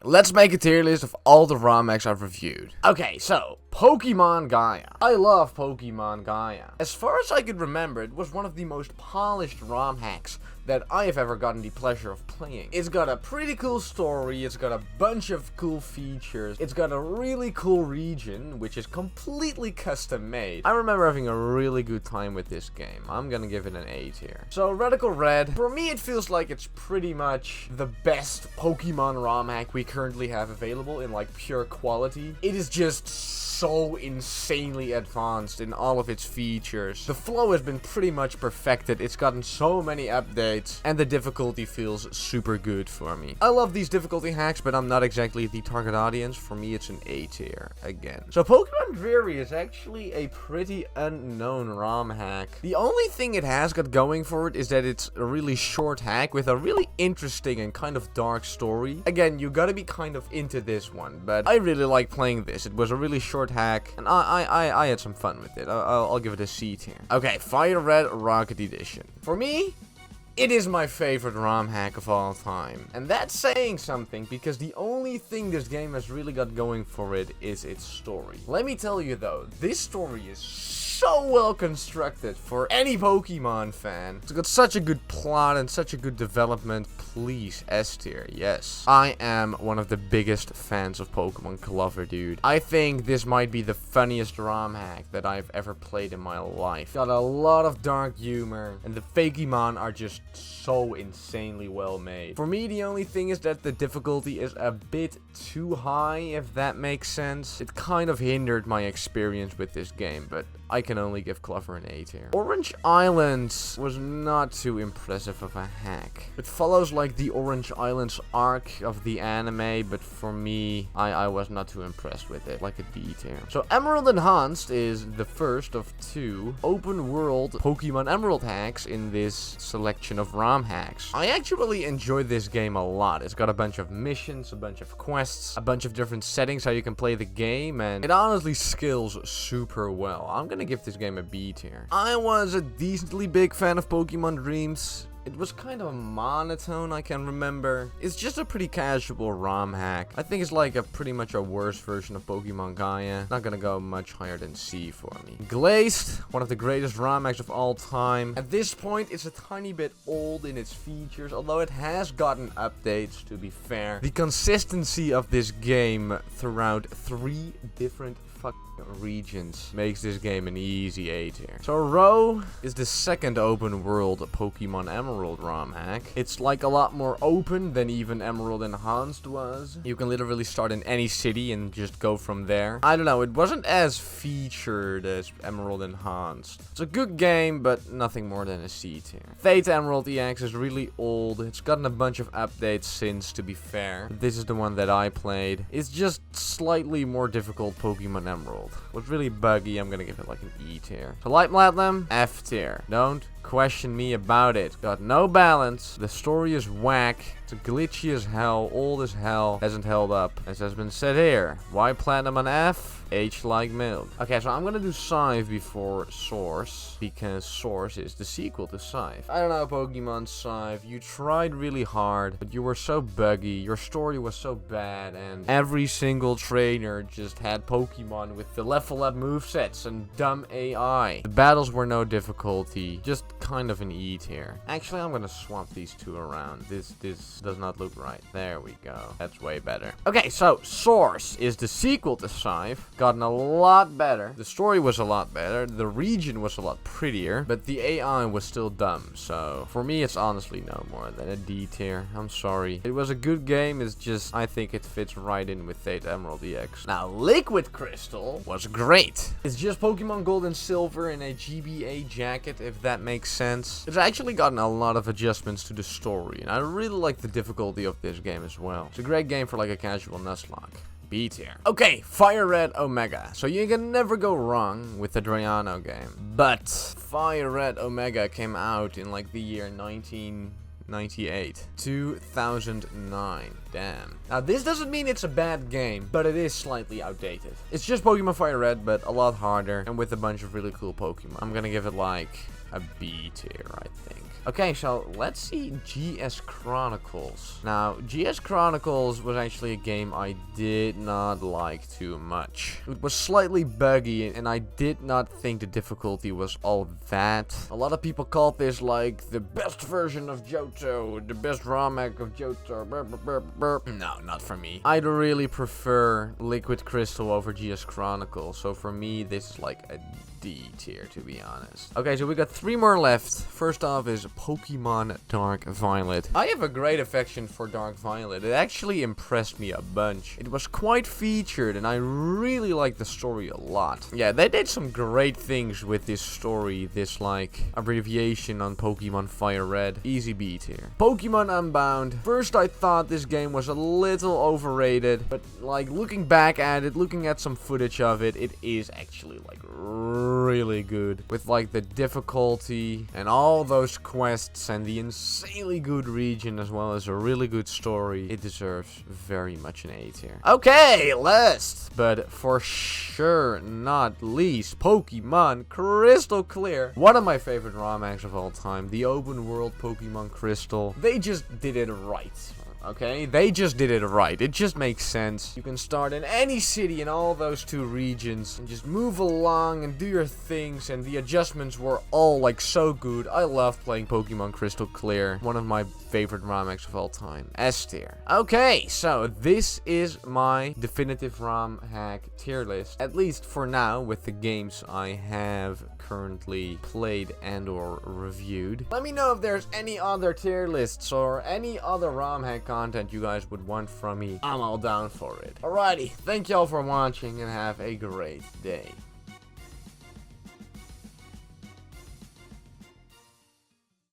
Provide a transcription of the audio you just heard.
let's make a tier list of all the ROM hacks I've reviewed. Okay, so Pokemon Gaia. I love Pokemon Gaia. As far as I could remember, it was one of the most polished ROM hacks that I have ever gotten the pleasure of playing. It's got a pretty cool story, it's got a bunch of cool features, it's got a really cool region, which is completely custom made. I remember having a really good time with this game. I'm gonna give it an A tier. So Radical Red, for me it feels like it's pretty much the best Pokemon ROM hack we currently have available in like pure quality. It is just so insanely advanced in all of its features. The flow has been pretty much perfected, it's gotten so many updates, and the difficulty feels super good for me. I love these difficulty hacks, but I'm not exactly the target audience. For me, it's an A tier, again. So Pokemon Dreary is actually a pretty unknown ROM hack. The only thing it has got going for it is that it's a really short hack with a really interesting and kind of dark story. Again, you gotta be kind of into this one, but I really like playing this. It was a really short hack, and I had some fun with it. I'll give it a C tier. Okay, Fire Red Rocket Edition. For me, it is my favorite ROM hack of all time. And that's saying something, because the only thing this game has really got going for it is its story. Let me tell you though, this story is so well constructed for any Pokemon fan. It's got such a good plot and such a good development. Please, S tier, yes. I am one of the biggest fans of Pokemon Clover, dude. I think this might be the funniest ROM hack that I've ever played in my life. Got a lot of dark humor, and the Fakemon are just so insanely well made. For me, the only thing is that the difficulty is a bit too high, if that makes sense. It kind of hindered my experience with this game, but I can only give Clover an A tier. Orange Islands was not too impressive of a hack. It follows like the Orange Islands arc of the anime, but for me, I was not too impressed with it, like a D tier. So Emerald Enhanced is the first of two open world Pokemon Emerald hacks in this selection of ROM hacks. I actually enjoyed this game a lot. It's got a bunch of missions, a bunch of quests, a bunch of different settings how you can play the game, and it honestly scales super well. I'm gonna give this game a B tier. I was a decently big fan of Pokemon Dreams. It was kind of monotone, I can remember. It's just a pretty casual ROM hack. I think it's like pretty much a worse version of Pokemon Gaia. Not gonna go much higher than C for me. Glazed, one of the greatest ROM hacks of all time. At this point, it's a tiny bit old in its features, although it has gotten updates, to be fair. The consistency of this game throughout 3 different regions makes this game an easy A tier. So Row is the second open world Pokemon Emerald ROM hack. It's like a lot more open than even Emerald Enhanced was. You can literally start in any city and just go from there. I don't know, it wasn't as featured as Emerald Enhanced. It's a good game, but nothing more than a C tier. Theta Emerald EX is really old. It's gotten a bunch of updates since, to be fair. This is the one that I played. It's just slightly more difficult Pokemon Emerald. Was really buggy. I'm gonna give it like an E tier. So Light Platinum, F tier. Don't question me about it. Got no balance. The story is whack. It's glitchy as hell. Old as hell. Hasn't held up. As has been said here. Why Platinum on F? H like milk. Okay, so I'm gonna do Scythe before Source, because Source is the sequel to Scythe. I don't know, Pokemon Scythe. You tried really hard, but you were so buggy. Your story was so bad, and every single trainer just had Pokemon with the level up movesets and dumb AI. The battles were no difficulty. Just kind of an E tier. Actually, I'm gonna swap these two around. This does not look right. There we go. That's way better. Okay, so Source is the sequel to Scythe. Gotten a lot better. The story was a lot better. The region was a lot prettier, but the AI was still dumb. So for me, it's honestly no more than a D tier. I'm sorry. It was a good game. It's just, I think it fits right in with Theta Emerald EX. Now, Liquid Crystal was great. It's just Pokemon Gold and Silver in a GBA jacket, if that makes sense. It's actually gotten a lot of adjustments to the story, and I really like the difficulty of this game as well. It's a great game for like a casual Nuzlocke. B tier. Okay, Fire Red Omega. So you can never go wrong with the Drayano game. But Fire Red Omega came out in like the year 1998. 2009. Damn. Now this doesn't mean it's a bad game, but it is slightly outdated. It's just Pokemon Fire Red, but a lot harder and with a bunch of really cool Pokemon. I'm gonna give it like a B tier, I think. Okay, so let's see GS Chronicles. Now, GS Chronicles was actually a game I did not like too much. It was slightly buggy, and I did not think the difficulty was all that. A lot of people called this like the best version of Johto, the best Romhack of Johto. No, not for me. I'd really prefer Liquid Crystal over GS Chronicles, so for me this is like a D tier, to be honest. Okay, so we got 3 more left. First off is Pokemon Dark Violet. I have a great affection for Dark Violet. It actually impressed me a bunch. It was quite featured, and I really liked the story a lot. Yeah, they did some great things with this story, this like abbreviation on Pokemon Fire Red. Easy B tier. Pokemon Unbound. First I thought this game was a little overrated, but like looking back at it, looking at some footage of it, it is actually like really good, with like the difficulty and all those quests and the insanely good region as well as a really good story. It deserves very much an A tier. Okay, last but for sure not least, Pokemon Crystal Clear. One of my favorite ROM-hacks of all time, the open world Pokemon Crystal. They just did it right. Okay, they just did it right. It just makes sense. You can start in any city in all those 2 regions and just move along and do your things, and the adjustments were all like so good. I love playing Pokemon Crystal Clear. One of my favorite ROM hacks of all time. S tier. Okay, so this is my definitive ROM hack tier list, at least for now, with the games I have currently played and or reviewed. Let me know if there's any other tier lists or any other ROM hack content you guys would want from me. I'm all down for it. Alrighty, thank y'all for watching and have a great day.